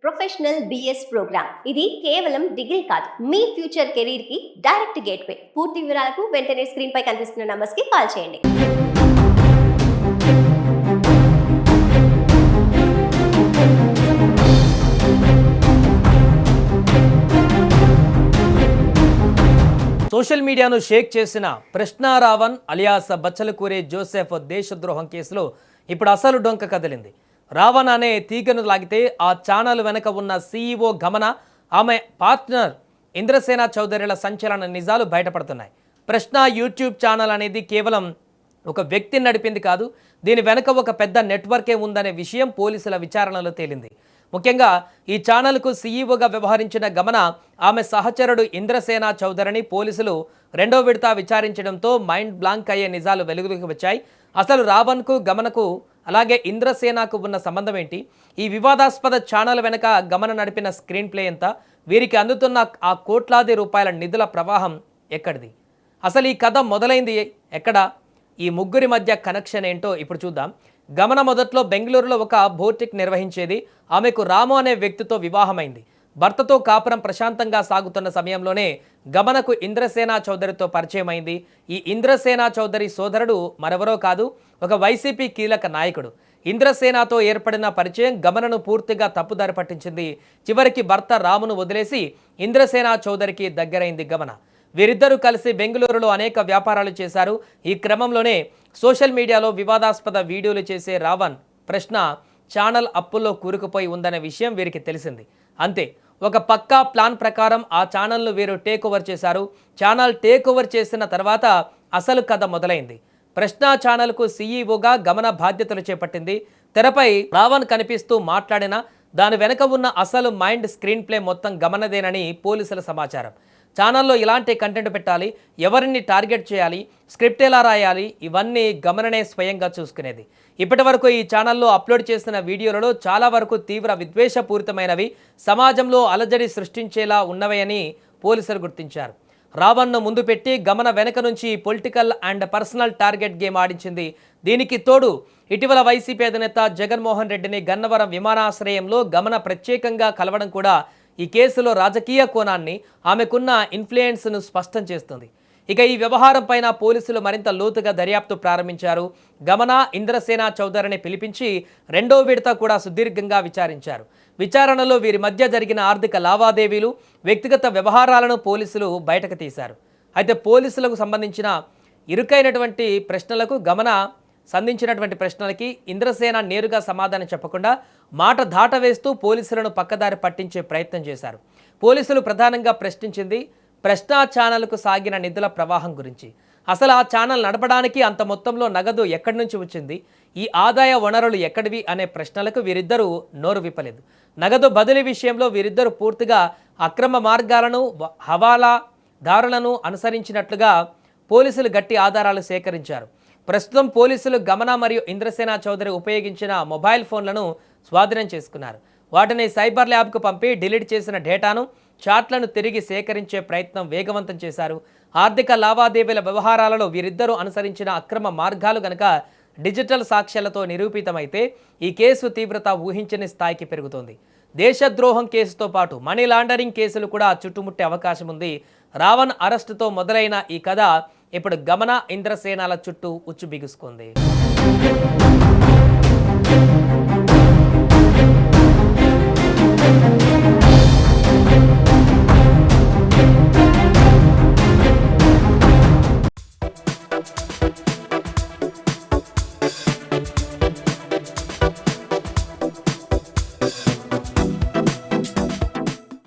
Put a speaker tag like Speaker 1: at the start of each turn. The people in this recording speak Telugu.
Speaker 1: ప్రొఫెషనల్ బిఎస్ ప్రోగ్రామ్ ఇది కేవలం డిగ్రీ కాదు, మీ ఫ్యూచర్ కెరీర్ కి డైరెక్ట్ గేట్వే. పూర్తి వివరాలకు వెంటనే స్క్రీన్ పై కనిపిస్తున్న నంబర్స్ కి కాల్ చేయండి.
Speaker 2: సోషల్ మీడియాను షేక్ చేసిన ప్రశ్న రావణ్ అలియాస్ బచ్చలకూరి జోసెఫ్ దేశద్రోహం కేసులో ఇప్పుడు అసలు డొంక కదిలింది. రావణ్ అనే తీగను లాగితే ఆ ఛానల్ వెనక ఉన్న సీఈఓ గమన, ఆమె పార్ట్నర్ ఇంద్రసేన చౌదరిల సంచలన నిజాలు బయటపడుతున్నాయి. ప్రశ్న యూట్యూబ్ ఛానల్ అనేది కేవలం ఒక వ్యక్తిని నడిపింది కాదు, దీని వెనక ఒక పెద్ద నెట్వర్కే ఉందనే విషయం పోలీసుల విచారణలో తేలింది. ముఖ్యంగా ఈ ఛానల్కు సీఈఓగా వ్యవహరించిన గమన, ఆమె సహచరుడు ఇంద్రసేన చౌదరిని పోలీసులు రెండో విడత విచారించడంతో మైండ్ బ్లాంక్ అయ్యే నిజాలు వెలుగులోకి వచ్చాయి. అసలు రావణ్కు, గమనకు అలాగే ఇంద్రసేనకు ఉన్న సంబంధం ఏంటి? ఈ వివాదాస్పద ఛానల్ వెనక గమన నడిపిన స్క్రీన్ ప్లే ఎంత? వీరికి అందుతున్న ఆ కోట్లాది రూపాయల నిధుల ప్రవాహం ఎక్కడిది? అసలు ఈ కథ మొదలైంది ఎక్కడ? ఈ ముగ్గురి మధ్య కనెక్షన్ ఏంటో ఇప్పుడు చూద్దాం. గమన మొదట్లో బెంగళూరులో ఒక బోటిక్ నిర్వహించేది. ఆమెకు రాము అనే వ్యక్తితో వివాహమైంది. భర్తతో కాపురం ప్రశాంతంగా సాగుతున్న సమయంలోనే గమనకు ఇంద్రసేన చౌదరితో పరిచయం అయింది. ఈ ఇంద్రసేన చౌదరి సోదరుడు మరెవరో కాదు, ఒక వైసీపీ కీలక నాయకుడు. ఇంద్రసేనతో ఏర్పడిన పరిచయం గమనను పూర్తిగా తప్పుదారి పట్టించింది. చివరికి భర్త రామును వదిలేసి ఇంద్రసేన చౌదరికి దగ్గరైంది గమన. వీరిద్దరూ కలిసి బెంగళూరులో అనేక వ్యాపారాలు చేశారు. ఈ క్రమంలోనే సోషల్ మీడియాలో వివాదాస్పద వీడియోలు చేసే రావణ్ ప్రశ్న ఛానల్ అప్పుల్లో కూరుకుపోయి ఉందనే విషయం వీరికి తెలిసింది. అంతే, ఒక పక్కా ప్లాన్ ప్రకారం ఆ ఛానల్ను వీరు టేక్ ఓవర్ చేశారు. ఛానల్ టేక్ ఓవర్ చేసిన తర్వాత అసలు కథ మొదలైంది. ప్రశ్న ఛానల్కు సీఈఓగా గమన బాధ్యతలు చేపట్టింది. తెరపై రావణ్ కనిపిస్తూ మాట్లాడిన దాని వెనక ఉన్న అసలు మైండ్ స్క్రీన్ ప్లే మొత్తం గమనదేనని పోలీసుల సమాచారం. ఛానల్లో ఇలాంటి కంటెంట్ పెట్టాలి, ఎవరిని టార్గెట్ చేయాలి, స్క్రిప్ట్ ఎలా రాయాలి, ఇవన్నీ గమననే స్వయంగా చూసుకునేది. ఇప్పటి వరకు ఈ ఛానల్లో అప్లోడ్ చేసిన వీడియోలలో చాలా వరకు తీవ్ర విద్వేషపూరితమైనవి, సమాజంలో అలజడి సృష్టించేలా ఉన్నవని పోలీసులు గుర్తించారు. రావణ్ను ముందు పెట్టి గమన వెనక నుంచి political and personal target game ఆడించింది. దీనికి తోడు ఇటీవల వైసీపీ అధినేత జగన్మోహన్ రెడ్డిని గన్నవరం విమానాశ్రయంలో గమన ప్రత్యేకంగా కలవడం కూడా ఈ కేసులో రాజకీయ కోణాన్ని, ఆమెకున్న ఇన్ఫ్లుయెన్స్ను స్పష్టం చేస్తుంది. ఇక ఈ వ్యవహారం పైన పోలీసులు మరింత లోతుగా దర్యాప్తు ప్రారంభించారు. గమన, ఇంద్రసేన చౌదరిని పిలిపించి రెండో విడత కూడా సుదీర్ఘంగా విచారించారు. విచారణలో వీరి మధ్య జరిగిన ఆర్థిక లావాదేవీలు, వ్యక్తిగత వ్యవహారాలను పోలీసులు బయటకు తీశారు. అయితే పోలీసులకు సంబంధించిన ఇరుకైనటువంటి ప్రశ్నలకు, గమన సంధించినటువంటి ప్రశ్నలకి ఇంద్రసేన నేరుగా సమాధానం చెప్పకుండా మాట దాటవేస్తూ పోలీసులను పక్కదారి పట్టించే ప్రయత్నం చేశారు. పోలీసులు ప్రధానంగా ప్రశ్నించింది ప్రశ్న ఛానల్కు సాగిన నిధుల ప్రవాహం గురించి. అసలు ఆ ఛానల్ నడపడానికి అంత మొత్తంలో నగదు ఎక్కడి నుంచి వచ్చింది, ఈ ఆదాయ వనరులు ఎక్కడివి అనే ప్రశ్నలకు వీరిద్దరూ నోరు విప్పలేదు. నగదు బదిలీ విషయంలో వీరిద్దరూ పూర్తిగా అక్రమ మార్గాలను, హవాలా దారులను అనుసరించినట్లుగా పోలీసులు గట్టి ఆధారాలు సేకరించారు. ప్రస్తుతం పోలీసులు గమన మరియు ఇంద్రసేన చౌదరి ఉపయోగించిన మొబైల్ ఫోన్లను స్వాధీనం చేసుకున్నారు. వాటిని సైబర్ ల్యాబ్కు పంపి డిలీట్ చేసిన డేటాను, చాట్లను తిరిగి సేకరించే ప్రయత్నం వేగవంతం చేశారు. ఆర్థిక లావాదేవీల వ్యవహారాలలో వీరిద్దరూ అనుసరించిన అక్రమ మార్గాలు గనక డిజిటల్ సాక్ష్యాలతో నిరూపితమైతే ఈ కేసు తీవ్రత ఊహించని స్థాయికి పెరుగుతోంది. దేశద్రోహం కేసుతో పాటు మనీ లాండరింగ్ కేసులు కూడా చుట్టుముట్టే అవకాశం ఉంది. రావణ్ అరెస్టుతో మొదలైన ఈ కథ ఇప్పుడు గమన, ఇంద్రసేనల చుట్టూ ఉచ్చు బిగుసుకుంది.